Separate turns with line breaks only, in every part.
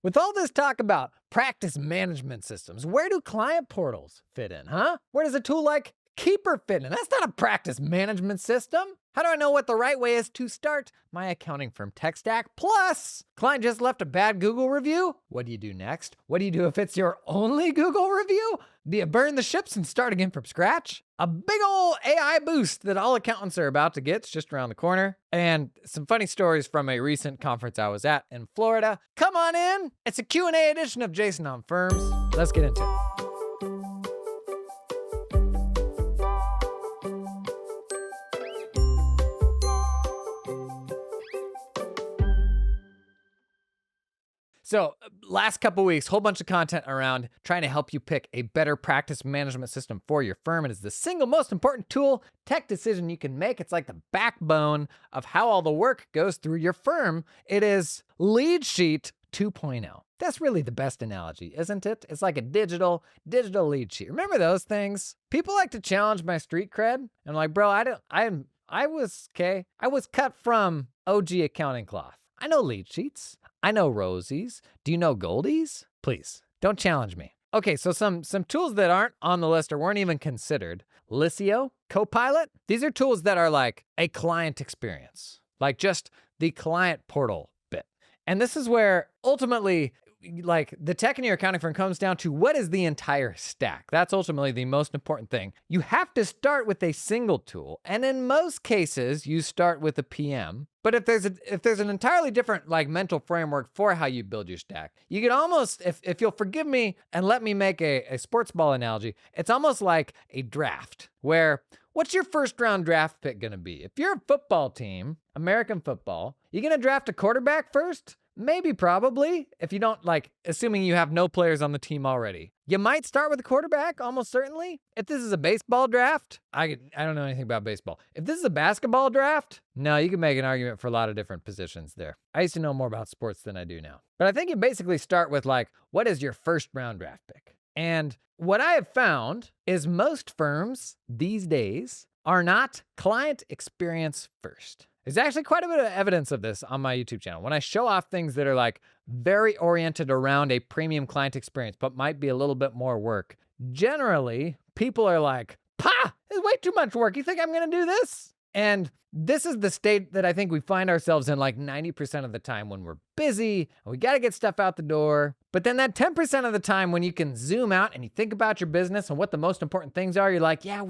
With all this talk about practice management systems, where do client portals fit in, huh? Where does a tool like Keeper fit in? That's not a practice management system. How do I know what the right way is to start my accounting firm tech stack? Plus, client just left a bad Google review. What do you do next? What do you do if it's your only Google review? Do you burn the ships and start again from scratch? A big ol' AI boost that all accountants are about to get is just around the corner. And some funny stories from a recent conference I was at in Florida. Come on in. It's a Q&A edition of Jason on Firms. Let's get into it. So last couple weeks, whole bunch of content around trying to help you pick a better practice management system for your firm. It is the single most important tool, tech decision you can make. It's like the backbone of how all the work goes through your firm. It is Lead Sheet 2.0. That's really the best analogy, isn't it? It's like a digital lead sheet. Remember those things? People like to challenge my street cred. I'm like, bro, I was cut from OG accounting cloth. I know lead sheets. I know Rosies. Do you know Goldies? Please, don't challenge me. Okay, so some tools that aren't on the list or weren't even considered. Liscio, Copilot. These are tools that are like a client experience, like just the client portal bit. And this is where ultimately, like the tech in your accounting firm comes down to what is the entire stack. That's ultimately the most important thing. You have to start with a single tool. And in most cases, you start with a PM. But if there's an entirely different like mental framework for how you build your stack, you could almost, if you'll forgive me and let me make a sports ball analogy, it's almost like a draft where what's your first round draft pick gonna be? If you're a football team, American football, you gonna draft a quarterback first? Maybe, probably, if you don't, like, assuming you have no players on the team already. You might start with a quarterback, almost certainly. If this is a baseball draft, I don't know anything about baseball. If this is a basketball draft, no, you can make an argument for a lot of different positions there. I used to know more about sports than I do now. But I think you basically start with, like, what is your first round draft pick? And what I have found is most firms these days are not client experience first. There's actually quite a bit of evidence of this on my YouTube channel. When I show off things that are like very oriented around a premium client experience, but might be a little bit more work, generally people are like, "Pah, it's way too much work. You think I'm gonna do this?" And this is the state that I think we find ourselves in like 90% of the time when we're busy and we gotta get stuff out the door. But then that 10% of the time when you can zoom out and you think about your business and what the most important things are, you're like, yeah,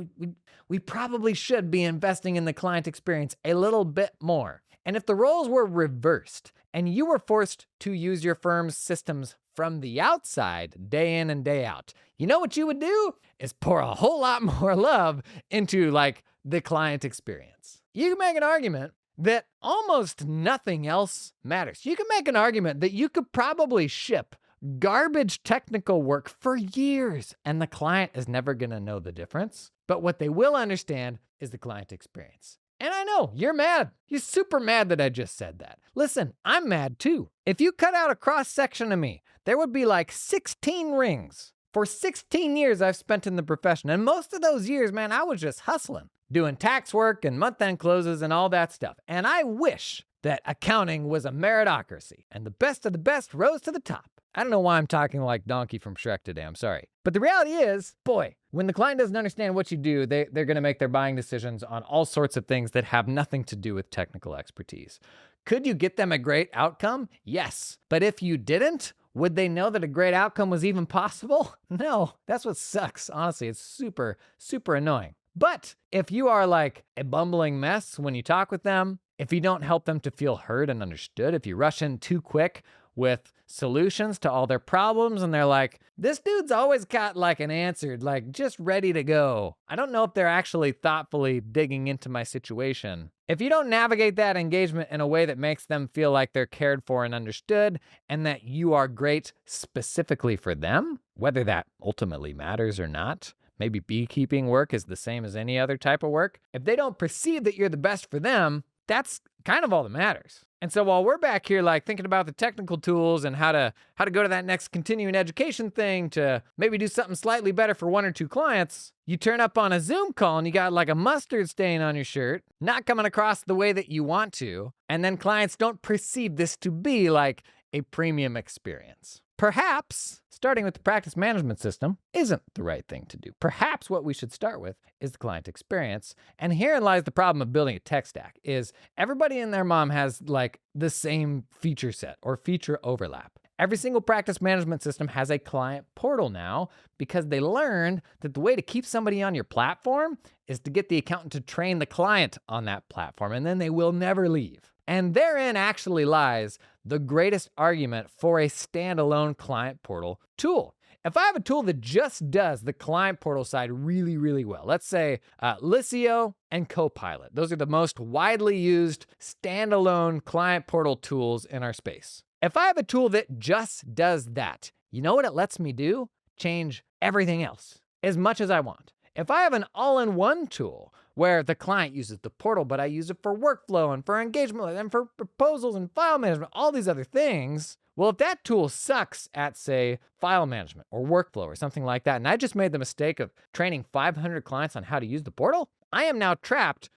we probably should be investing in the client experience a little bit more. And if the roles were reversed and you were forced to use your firm's systems from the outside, day in and day out, you know what you would do is pour a whole lot more love into like the client experience. You can make an argument that almost nothing else matters. You can make an argument that you could probably ship garbage technical work for years and the client is never gonna know the difference. But what they will understand is the client experience. And I know, you're mad. You're super mad that I just said that. Listen, I'm mad too. If you cut out a cross section of me, there would be like 16 rings. For 16 years I've spent in the profession, and most of those years, man, I was just hustling, doing tax work and month-end closes and all that stuff. And I wish that accounting was a meritocracy and the best of the best rose to the top. I don't know why I'm talking like Donkey from Shrek today, I'm sorry. But the reality is, boy, when the client doesn't understand what you do, they're gonna make their buying decisions on all sorts of things that have nothing to do with technical expertise. Could you get them a great outcome? Yes. But if you didn't, would they know that a great outcome was even possible? No, that's what sucks. Honestly, it's super, super annoying. But if you are like a bumbling mess when you talk with them, if you don't help them to feel heard and understood, if you rush in too quick with solutions to all their problems and they're like, this dude's always got like an answer, like just ready to go. I don't know if they're actually thoughtfully digging into my situation. If you don't navigate that engagement in a way that makes them feel like they're cared for and understood and that you are great specifically for them, whether that ultimately matters or not, maybe beekeeping work is the same as any other type of work. If they don't perceive that you're the best for them, that's kind of all that matters. And so while we're back here like thinking about the technical tools and how to go to that next continuing education thing to maybe do something slightly better for one or two clients, you turn up on a Zoom call and you got like a mustard stain on your shirt, not coming across the way that you want to, and then clients don't perceive this to be like a premium experience. Perhaps starting with the practice management system isn't the right thing to do. Perhaps what we should start with is the client experience. And herein lies the problem of building a tech stack is everybody and their mom has like the same feature set or feature overlap. Every single practice management system has a client portal now because they learned that the way to keep somebody on your platform is to get the accountant to train the client on that platform, and then they will never leave. And therein actually lies the greatest argument for a standalone client portal tool. If I have a tool that just does the client portal side really, really well, let's say Liscio and Copilot, those are the most widely used standalone client portal tools in our space. If I have a tool that just does that, you know what it lets me do? Change everything else as much as I want. If I have an all-in-one tool where the client uses the portal, but I use it for workflow and for engagement and for proposals and file management, all these other things, well, if that tool sucks at, say, file management or workflow or something like that, and I just made the mistake of training 500 clients on how to use the portal, I am now trapped,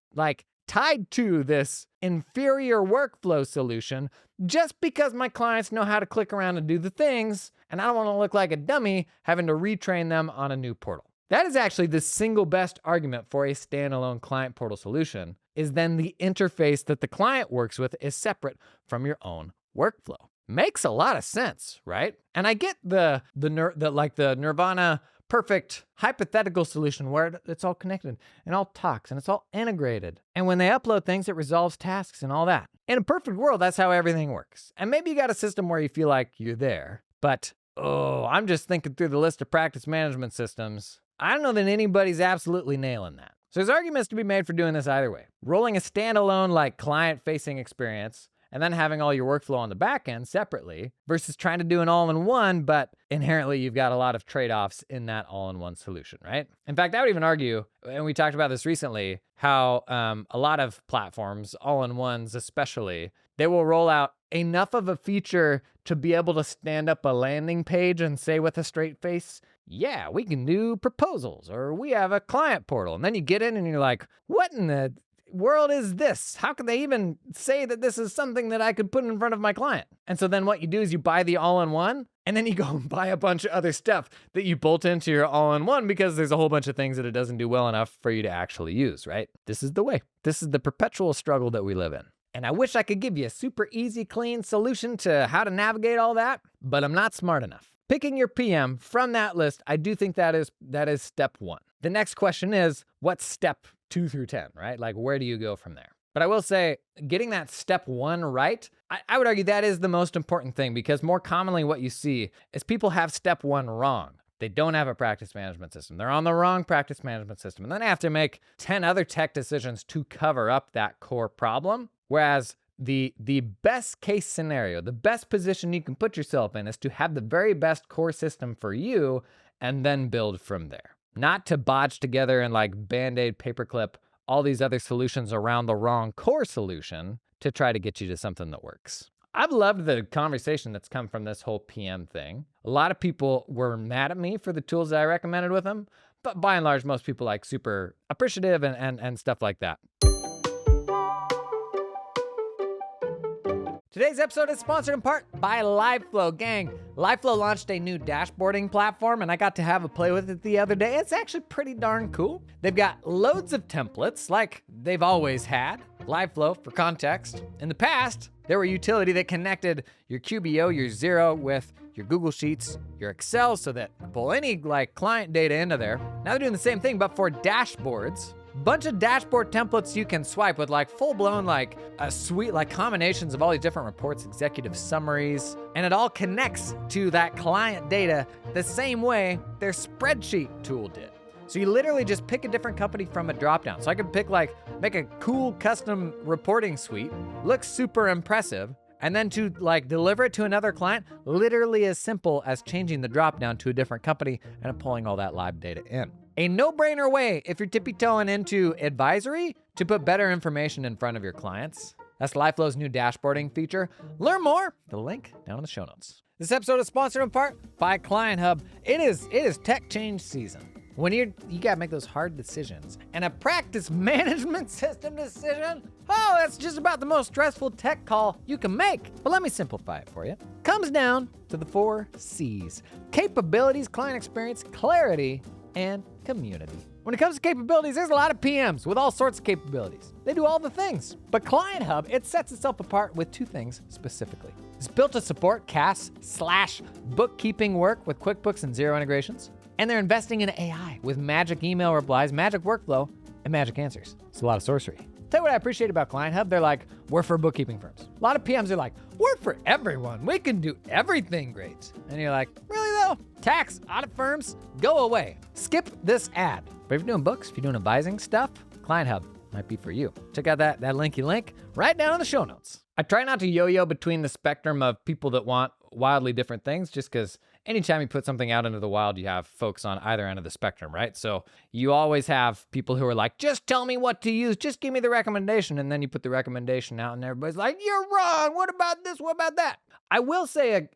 tied to this inferior workflow solution just because my clients know how to click around and do the things, and I don't want to look like a dummy having to retrain them on a new portal. That is actually the single best argument for a standalone client portal solution, is then the interface that the client works with is separate from your own workflow. Makes a lot of sense, right? And I get the Nirvana perfect hypothetical solution where it's all connected and all talks and it's all integrated. And when they upload things, it resolves tasks and all that. In a perfect world, that's how everything works. And maybe you got a system where you feel like you're there, but I'm just thinking through the list of practice management systems. I don't know that anybody's absolutely nailing that. So there's arguments to be made for doing this either way. Rolling a standalone client-facing experience and then having all your workflow on the back end separately versus trying to do an all-in-one, but inherently you've got a lot of trade-offs in that all-in-one solution, right? In fact, I would even argue, and we talked about this recently, how a lot of platforms, all-in-ones especially, they will roll out enough of a feature to be able to stand up a landing page and say with a straight face, yeah, we can do proposals, or we have a client portal. And then you get in and you're like, what in the world is this? How can they even say that this is something that I could put in front of my client? And so then what you do is you buy the all-in-one, and then you go and buy a bunch of other stuff that you bolt into your all-in-one because there's a whole bunch of things that it doesn't do well enough for you to actually use, right? This is the way. This is the perpetual struggle that we live in. And I wish I could give you a super easy, clean solution to how to navigate all that, but I'm not smart enough. Picking your PM from that list, I do think that is step one. The next question is, what's step 2 through 10, right? Where do you go from there? But I will say, getting that step 1 right, I would argue that is the most important thing, because more commonly what you see is people have step 1 wrong. They don't have a practice management system. They're on the wrong practice management system. And then they have to make 10 other tech decisions to cover up that core problem. Whereas the best case scenario, the best position you can put yourself in is to have the very best core system for you and then build from there. Not to bodge together and Band-Aid paperclip all these other solutions around the wrong core solution to try to get you to something that works. I've loved the conversation that's come from this whole PM thing. A lot of people were mad at me for the tools that I recommended with them, but by and large, most people super appreciative and stuff like that. Today's episode is sponsored in part by LiveFlow. Gang, LiveFlow launched a new dashboarding platform, and I got to have a play with it the other day. It's actually pretty darn cool. They've got loads of templates like they've always had. LiveFlow, for context, in the past, they were a utility that connected your QBO, your Xero, with your Google Sheets, your Excel, so that you pull any client data into there. Now they're doing the same thing, but for dashboards. Bunch of dashboard templates you can swipe with full-blown a suite combinations of all these different reports, executive summaries, and it all connects to that client data the same way their spreadsheet tool did. So you literally just pick a different company from a dropdown. So I could pick make a cool custom reporting suite, looks super impressive, and then to deliver it to another client, literally as simple as changing the dropdown to a different company and pulling all that live data in. A no-brainer way if you're tippy-toeing into advisory to put better information in front of your clients. That's LiveFlow's new dashboarding feature. Learn more, the link down in the show notes. This episode is sponsored in part by Client Hub. It is tech change season. When you gotta make those hard decisions, and a practice management system decision, oh, that's just about the most stressful tech call you can make. But let me simplify it for you. Comes down to the 4 C's: capabilities, client experience, clarity, and community. When it comes to capabilities, there's a lot of PMs with all sorts of capabilities. They do all the things. But Client Hub, it sets itself apart with 2 things specifically. It's built to support CAS/bookkeeping work with QuickBooks and Xero integrations. And they're investing in AI with magic email replies, magic workflow, and magic answers. It's a lot of sorcery. Tell you what I appreciate about Client Hub, they're like, we're for bookkeeping firms. A lot of PMs are like, we're for everyone. We can do everything great. And you're like, really though? Tax, audit firms, go away. Skip this ad. But if you're doing books, if you're doing advising stuff, Client Hub might be for you. Check out that linky link right down in the show notes. I try not to yo-yo between the spectrum of people that want wildly different things, just because anytime you put something out into the wild, you have folks on either end of the spectrum, right? So you always have people who are like, just tell me what to use, just give me the recommendation. And then you put the recommendation out and everybody's like, you're wrong, what about this, what about that? I will say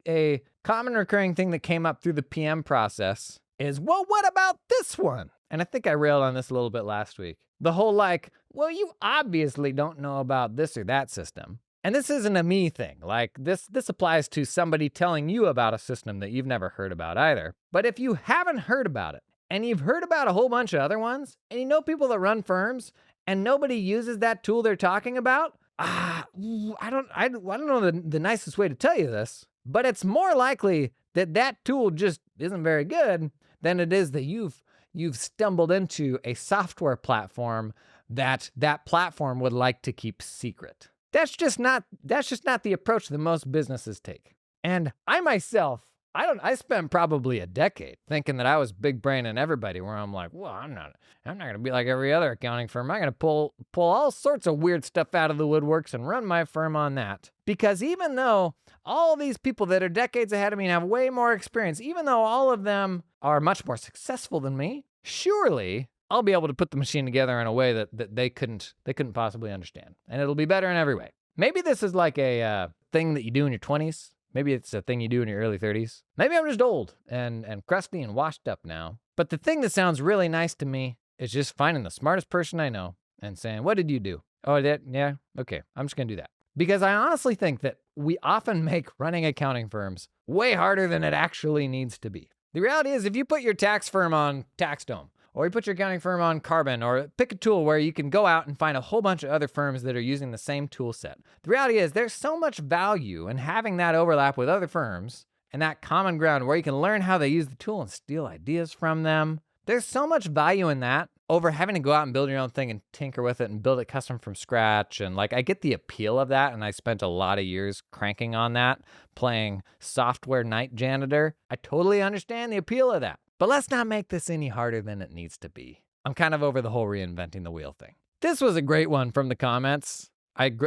a common recurring thing that came up through the PM process is, well, what about this one? And I think I railed on this a little bit last week. The whole like, well, you obviously don't know about this or that system. And this isn't a me thing. Like this applies to somebody telling you about a system that you've never heard about either. But if you haven't heard about it and you've heard about a whole bunch of other ones and you know people that run firms and nobody uses that tool they're talking about, I don't know the nicest way to tell you this, but it's more likely that that tool just isn't very good than it is that you've stumbled into a software platform that platform would like to keep secret. That's just not the approach that most businesses take. And I myself, I spent probably a decade thinking that I was big brain and everybody, where I'm like, well, I'm not going to be like every other accounting firm. I'm going to pull all sorts of weird stuff out of the woodworks and run my firm on that. Because even though all these people that are decades ahead of me and have way more experience, even though all of them are much more successful than me, surely I'll be able to put the machine together in a way that they couldn't possibly understand. And it'll be better in every way. Maybe this is like a thing that you do in your 20s. Maybe it's a thing you do in your early 30s. Maybe I'm just old and crusty and washed up now. But the thing that sounds really nice to me is just finding the smartest person I know and saying, what did you do? Oh, yeah, okay, I'm just gonna do that. Because I honestly think that we often make running accounting firms way harder than it actually needs to be. The reality is, if you put your tax firm on TaxDome, or you put your accounting firm on Carbon, or pick a tool where you can go out and find a whole bunch of other firms that are using the same tool set. The reality is there's so much value in having that overlap with other firms and that common ground where you can learn how they use the tool and steal ideas from them. There's so much value in that over having to go out and build your own thing and tinker with it and build it custom from scratch. And like, I get the appeal of that. And I spent a lot of years cranking on that, playing software night janitor. I totally understand the appeal of that. But let's not make this any harder than it needs to be. I'm kind of over the whole reinventing the wheel thing. This was a great one from the comments.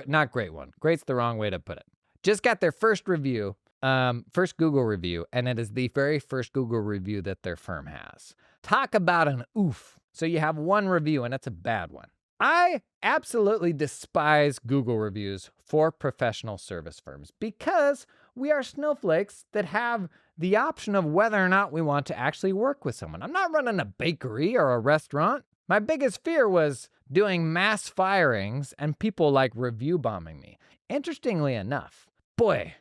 Not great one. Great's the wrong way to put it. Just got their first review, first Google review, and it is the very first Google review that their firm has. Talk about an oof. So you have one review, and it's a bad one. I absolutely despise Google reviews for professional service firms because we are snowflakes that have the option of whether or not we want to actually work with someone. I'm not running a bakery or a restaurant. My biggest fear was doing mass firings and people like review bombing me. Interestingly enough, boy,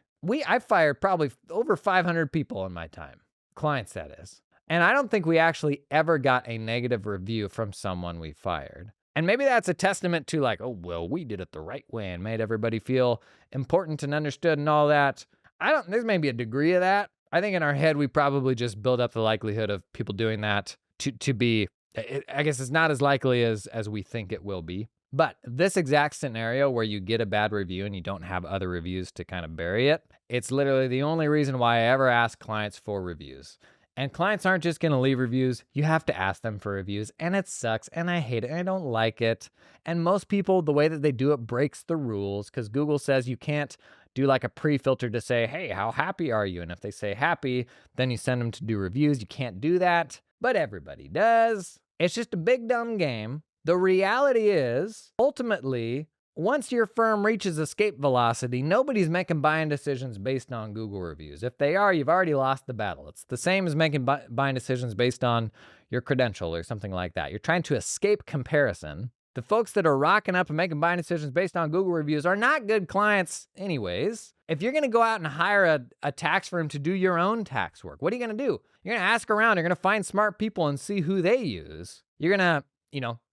I fired probably over 500 people in my time. Clients, that is. And I don't think we actually ever got a negative review from someone we fired. And maybe that's a testament to like, oh, well, we did it the right way and made everybody feel important and understood and all that. There's maybe a degree of that. I think in our head, we probably just build up the likelihood of people doing that to be, I guess it's not as likely as we think it will be. But this exact scenario where you get a bad review and you don't have other reviews to kind of bury it, it's literally the only reason why I ever ask clients for reviews. And clients aren't just going to leave reviews. You have to ask them for reviews. And it sucks. And I hate it. And I don't like it. And most people, the way that they do it breaks the rules because Google says you can't do like a pre-filter to say, hey, how happy are you? And if they say happy, then you send them to do reviews. You can't do that. But everybody does. It's just a big dumb game. The reality is, ultimately, once your firm reaches escape velocity, nobody's making buying decisions based on Google reviews. If they are, you've already lost the battle. It's the same as making buying decisions based on your credential or something like that. You're trying to escape comparison. The folks that are rocking up and making buying decisions based on Google reviews are not good clients anyways. If you're going to go out and hire a tax firm to do your own tax work, what are you going to do? You're going to ask around. You're going to find smart people and see who they use. You're going to,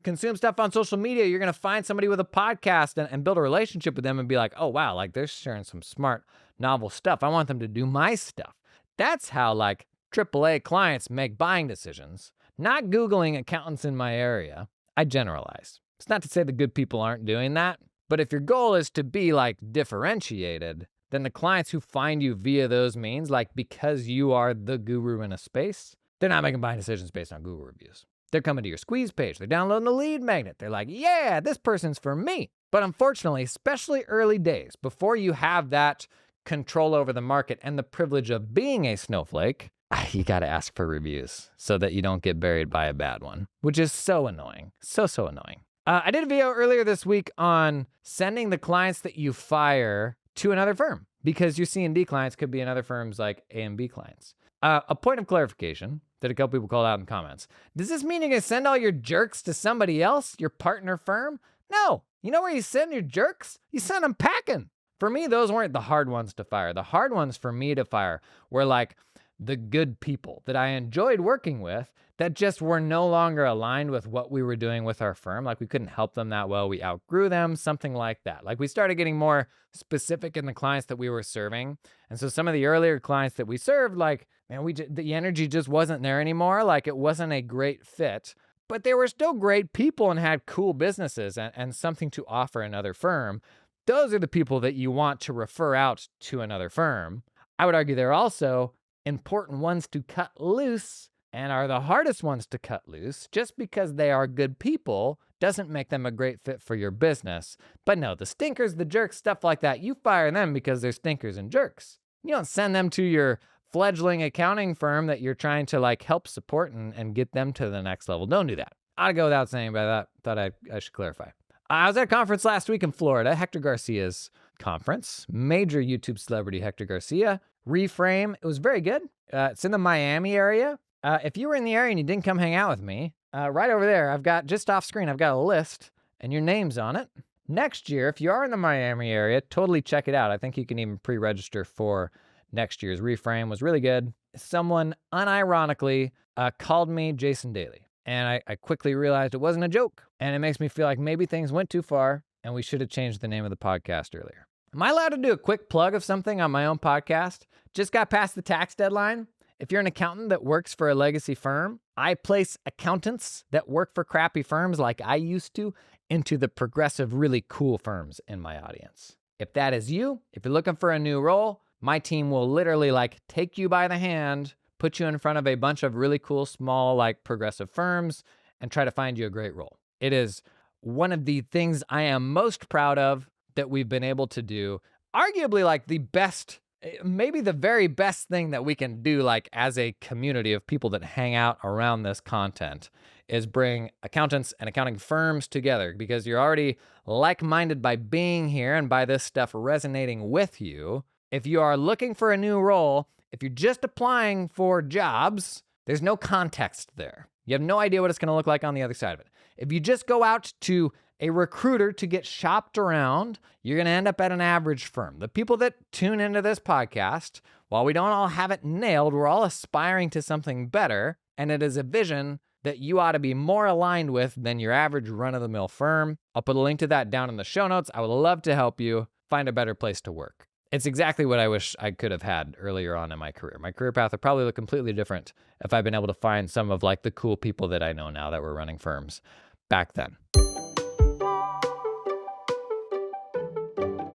consume stuff on social media. You're going to find somebody with a podcast and build a relationship with them and be like, oh, wow, like they're sharing some smart, novel stuff. I want them to do my stuff. That's how like AAA clients make buying decisions, not Googling accountants in my area. I generalize. It's not to say the good people aren't doing that, but if your goal is to be like differentiated, then the clients who find you via those means, like because you are the guru in a space, they're not making buying decisions based on Google reviews. They're coming to your squeeze page. They're downloading the lead magnet. They're like, yeah, this person's for me. But unfortunately, especially early days, before you have that control over the market and the privilege of being a snowflake, you got to ask for reviews so that you don't get buried by a bad one, which is so annoying. So annoying. I did a video earlier this week on sending the clients that you fire to another firm because your C&D clients could be another firm's like A and B clients. A point of clarification that a couple people called out in the comments. Does this mean you're going to send all your jerks to somebody else, your partner firm? No. You know where you send your jerks? You send them packing. For me, those weren't the hard ones to fire. The hard ones for me to fire were like the good people that I enjoyed working with that just were no longer aligned with what we were doing with our firm. Like we couldn't help them that well. We outgrew them, something like that. Like we started getting more specific in the clients that we were serving. And so some of the earlier clients that we served, like, man, the energy just wasn't there anymore. Like it wasn't a great fit, but they were still great people and had cool businesses and something to offer another firm. Those are the people that you want to refer out to another firm. I would argue they're also important ones to cut loose and are the hardest ones to cut loose. Just because they are good people doesn't make them a great fit for your business. But no, the stinkers, the jerks, stuff like that, you fire them because they're stinkers and jerks. You don't send them to your fledgling accounting firm that you're trying to like help support and get them to the next level. Don't do that. I'd go without saying, but I thought I should clarify. I was at a conference last week in Florida, Hector Garcia's conference, major YouTube celebrity Hector Garcia, Reframe. It was very good. It's in the Miami area. If you were in the area and you didn't come hang out with me, right over there, I've got just off screen, I've got a list and your name's on it. Next year, if you are in the Miami area, totally check it out. I think you can even pre-register for next year's Reframe. Was really good. Someone unironically called me Jason Daly. And I quickly realized it wasn't a joke. And it makes me feel like maybe things went too far and we should have changed the name of the podcast earlier. Am I allowed to do a quick plug of something on my own podcast? Just got past the tax deadline. If you're an accountant that works for a legacy firm, I place accountants that work for crappy firms like I used to into the progressive, really cool firms in my audience. If that is you, if you're looking for a new role, my team will literally like take you by the hand, put you in front of a bunch of really cool, small, like progressive firms and try to find you a great role. It is one of the things I am most proud of that we've been able to do. Arguably like the best, maybe the very best thing that we can do like as a community of people that hang out around this content is bring accountants and accounting firms together because you're already like-minded by being here and by this stuff resonating with you. If you are looking for a new role, if you're just applying for jobs, there's no context there. You have no idea what it's going to look like on the other side of it. If you just go out to a recruiter to get shopped around, you're going to end up at an average firm. The people that tune into this podcast, while we don't all have it nailed, we're all aspiring to something better, and it is a vision that you ought to be more aligned with than your average run-of-the-mill firm. I'll put a link to that down in the show notes. I would love to help you find a better place to work. It's exactly what I wish I could have had earlier on in my career. My career path would probably look completely different if I'd been able to find some of like the cool people that I know now that were running firms back then.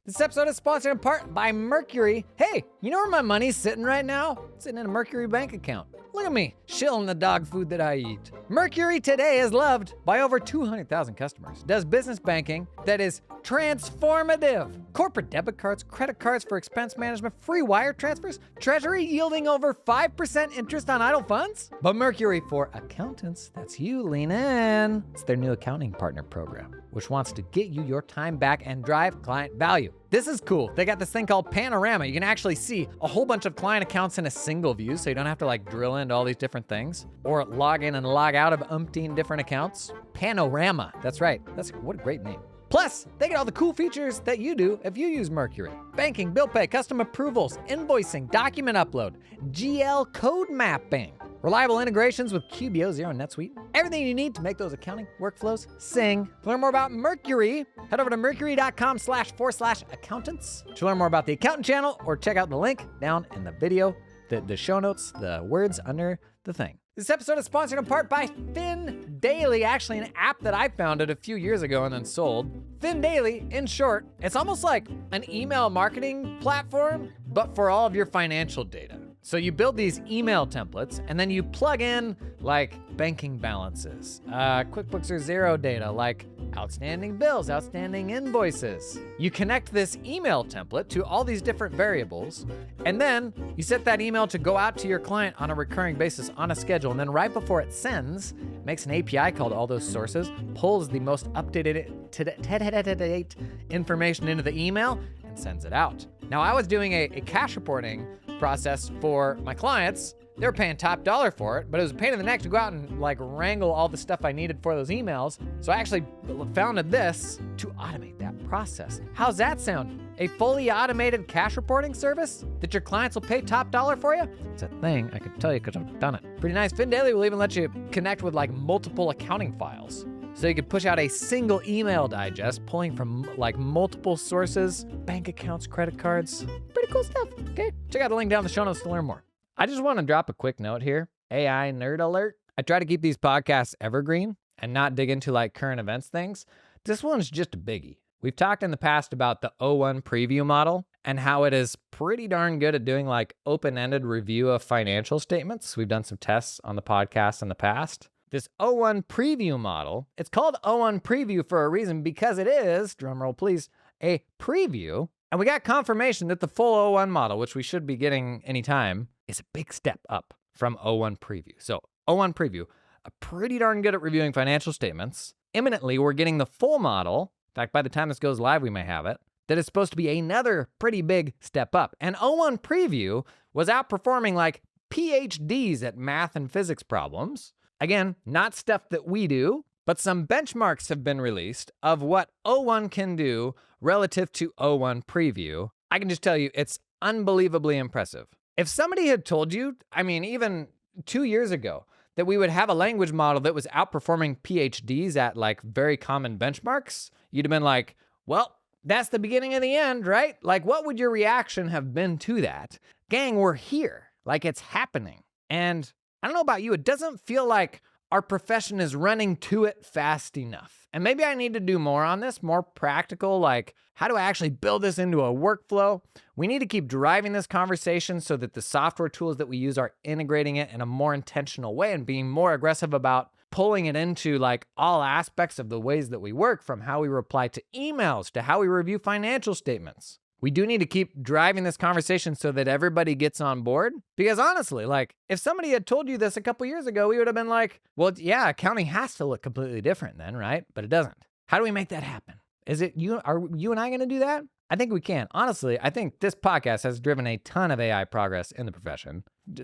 This episode is sponsored in part by Mercury. Hey, you know where my money's sitting right now? It's sitting in a Mercury bank account. Look at me, shilling the dog food that I eat. Mercury today is loved by over 200,000 customers, does business banking that is transformative. corporate debit cards, credit cards for expense management, free wire transfers, treasury yielding over 5% interest on idle funds. But Mercury for accountants, that's you, lean in. It's their new accounting partner program, which wants to get you your time back and drive client value. This is cool. They got this thing called Panorama. You can actually see a whole bunch of client accounts in a single view, so you don't have to like drill into all these different things or log in and log out of umpteen different accounts. Panorama, that's right. What a great name. Plus, they get all the cool features that you do if you use Mercury. Banking, bill pay, custom approvals, invoicing, document upload, GL code mapping, reliable integrations with QBO, Xero, and NetSuite. Everything you need to make those accounting workflows sing. To learn more about Mercury, head over to mercury.com/4/accountants to learn more about the accountant channel, or check out the link down in the video, the show notes, the words under the thing. This episode is sponsored in part by FinDaily, actually an app that I founded a few years ago and then sold. FinDaily, in short, it's almost like an email marketing platform, but for all of your financial data. So you build these email templates, and then you plug in like banking balances, QuickBooks or Xero data, like outstanding bills, outstanding invoices. You connect this email template to all these different variables, and then you set that email to go out to your client on a recurring basis on a schedule. And then right before it sends, makes an API call to all those sources, pulls the most up-to-date information into the email, and sends it out. Now, I was doing a cash reporting process for my clients. They were paying top dollar for it, but it was a pain in the neck to go out and like wrangle all the stuff I needed for those emails. So I actually founded this to automate that process. How's that sound? A fully automated cash reporting service that your clients will pay top dollar for you? It's a thing, I can tell you because I've done it. Pretty nice. FinDaily will even let you connect with like multiple accounting files. So you can push out a single email digest, pulling from like multiple sources, bank accounts, credit cards. Pretty cool stuff, okay? Check out the link down in the show notes to learn more. I just want to drop a quick note here. AI nerd alert. I try to keep these podcasts evergreen and not dig into like current events things. This one's just a biggie. We've talked in the past about the O1 preview model and how it is pretty darn good at doing like open-ended review of financial statements. We've done some tests on the podcast in the past. This O1 preview model, it's called O1 preview for a reason, because it is, drumroll please, a preview. And we got confirmation that the full O1 model, which we should be getting anytime, is a big step up from O1 preview. So O1 preview, pretty darn good at reviewing financial statements. Imminently, we're getting the full model. In fact, by the time this goes live, we may have it. That is supposed to be another pretty big step up. And O1 preview was outperforming like PhDs at math and physics problems. Again, not stuff that we do, but some benchmarks have been released of what O1 can do relative to O1 preview. I can just tell you, it's unbelievably impressive. If somebody had told you, I mean, even 2 years ago, that we would have a language model that was outperforming PhDs at like very common benchmarks, you'd have been like, well, that's the beginning of the end, right? Like, what would your reaction have been to that? Gang, we're here. Like, it's happening. And I don't know about you, it doesn't feel like our profession is running to it fast enough. And maybe I need to do more on this, more practical, like how do I actually build this into a workflow? We need to keep driving this conversation so that the software tools that we use are integrating it in a more intentional way and being more aggressive about pulling it into like all aspects of the ways that we work, from how we reply to emails to how we review financial statements. We do need to keep driving this conversation so that everybody gets on board. Because honestly, like if somebody had told you this a couple years ago, we would have been like, well, yeah, accounting has to look completely different then, right? But it doesn't. How do we make that happen? Are you and I going to do that? I think we can. Honestly, I think this podcast has driven a ton of AI progress in the profession,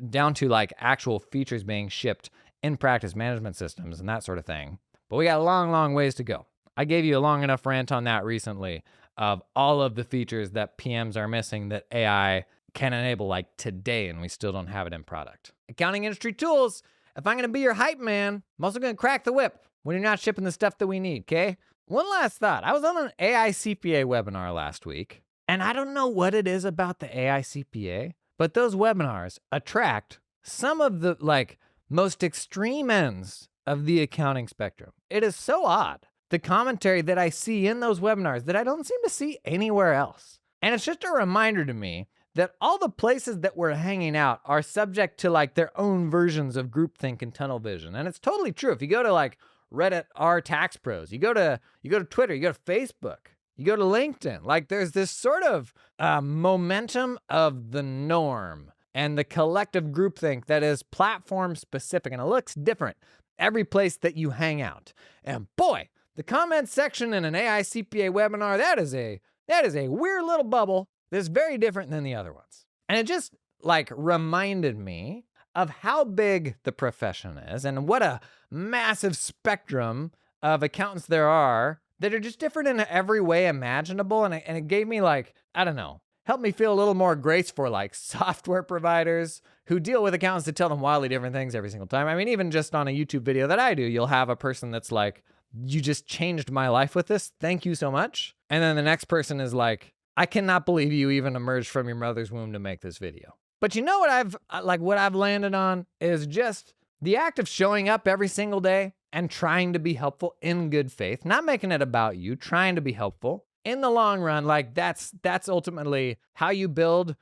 down to like actual features being shipped in practice management systems and that sort of thing. But we got a long, long ways to go. I gave you a long enough rant on that recently of all of the features that PMs are missing that AI can enable like today, and we still don't have it in product. Accounting industry tools. If I'm going to be your hype man, I'm also going to crack the whip when you're not shipping the stuff that we need, okay? One last thought. I was on an AI CPA webinar last week, and I don't know what it is about the AI CPA, but those webinars attract some of the like most extreme ends of the accounting spectrum. It is so odd, the commentary that I see in those webinars that I don't seem to see anywhere else. And it's just a reminder to me that all the places that we're hanging out are subject to like their own versions of groupthink and tunnel vision. And it's totally true. If you go to like Reddit r tax pros, you go to Twitter, you go to Facebook, You go to LinkedIn. Like there's this sort of momentum of the norm and the collective groupthink that is platform specific, and it looks different every place that you hang out. And boy, the comment section in an AI CPA webinar, that is a weird little bubble that's very different than the other ones. And it just like reminded me of how big the profession is and what a massive spectrum of accountants there are that are just different in every way imaginable. And it gave me like, I don't know, helped me feel a little more grace for like software providers who deal with accountants that tell them wildly different things every single time. I mean, even just on a YouTube video that I do, you'll have a person that's like, you just changed my life with this. Thank you so much. And then the next person is like, I cannot believe you even emerged from your mother's womb to make this video. But you know what I've landed on is just the act of showing up every single day and trying to be helpful in good faith, not making it about you, trying to be helpful. In the long run, like that's ultimately how you build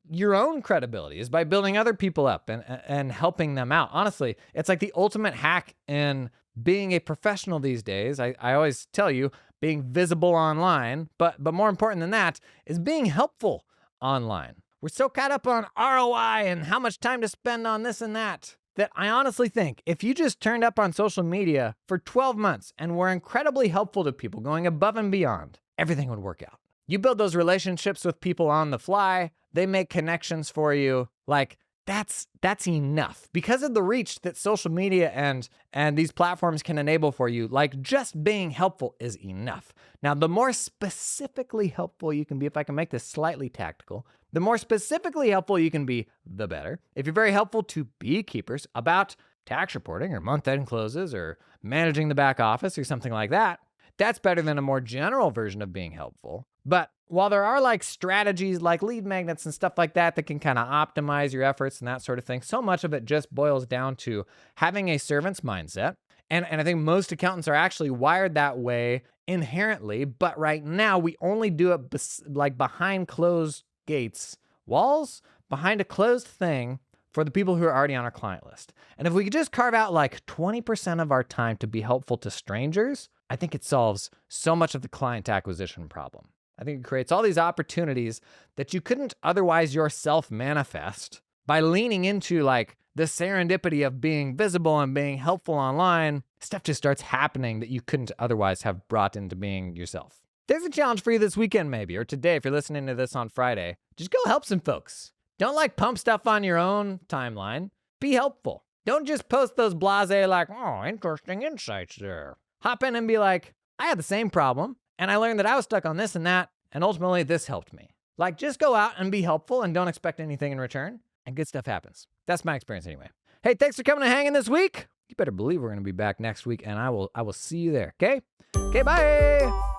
your own credibility, is by building other people up and helping them out. Honestly, it's like the ultimate hack in being a professional these days. I always tell you, being visible online, but more important than that is being helpful online. We're so caught up on ROI and how much time to spend on this and that I honestly think if you just turned up on social media for 12 months and were incredibly helpful to people, going above and beyond, everything would work out. You build those relationships with people on the fly, they make connections for you. Like that's enough. Because of the reach that social media and these platforms can enable for you, like just being helpful is enough. Now, the more specifically helpful you can be, if I can make this slightly tactical, the more specifically helpful you can be, the better. If you're very helpful to beekeepers about tax reporting or month-end closes or managing the back office or something like that, that's better than a more general version of being helpful. But while there are like strategies like lead magnets and stuff like that can kind of optimize your efforts and that sort of thing, so much of it just boils down to having a servant's mindset. And I think most accountants are actually wired that way inherently, but right now we only do it like behind closed gates, walls, behind a closed thing for the people who are already on our client list. And if we could just carve out like 20% of our time to be helpful to strangers, I think it solves so much of the client acquisition problem. I think it creates all these opportunities that you couldn't otherwise yourself manifest by leaning into like the serendipity of being visible and being helpful online. Stuff just starts happening that you couldn't otherwise have brought into being yourself. There's a challenge for you this weekend maybe, or today if you're listening to this on Friday. Just go help some folks. Don't like pump stuff on your own timeline. Be helpful. Don't just post those blasé like, oh, interesting insights there. Hop in and be like, I had the same problem, and I learned that I was stuck on this and that, and ultimately this helped me. Like, just go out and be helpful and don't expect anything in return, and good stuff happens. That's my experience anyway. Hey, thanks for coming and hanging this week. You better believe we're going to be back next week, and I will see you there, okay? Okay, bye!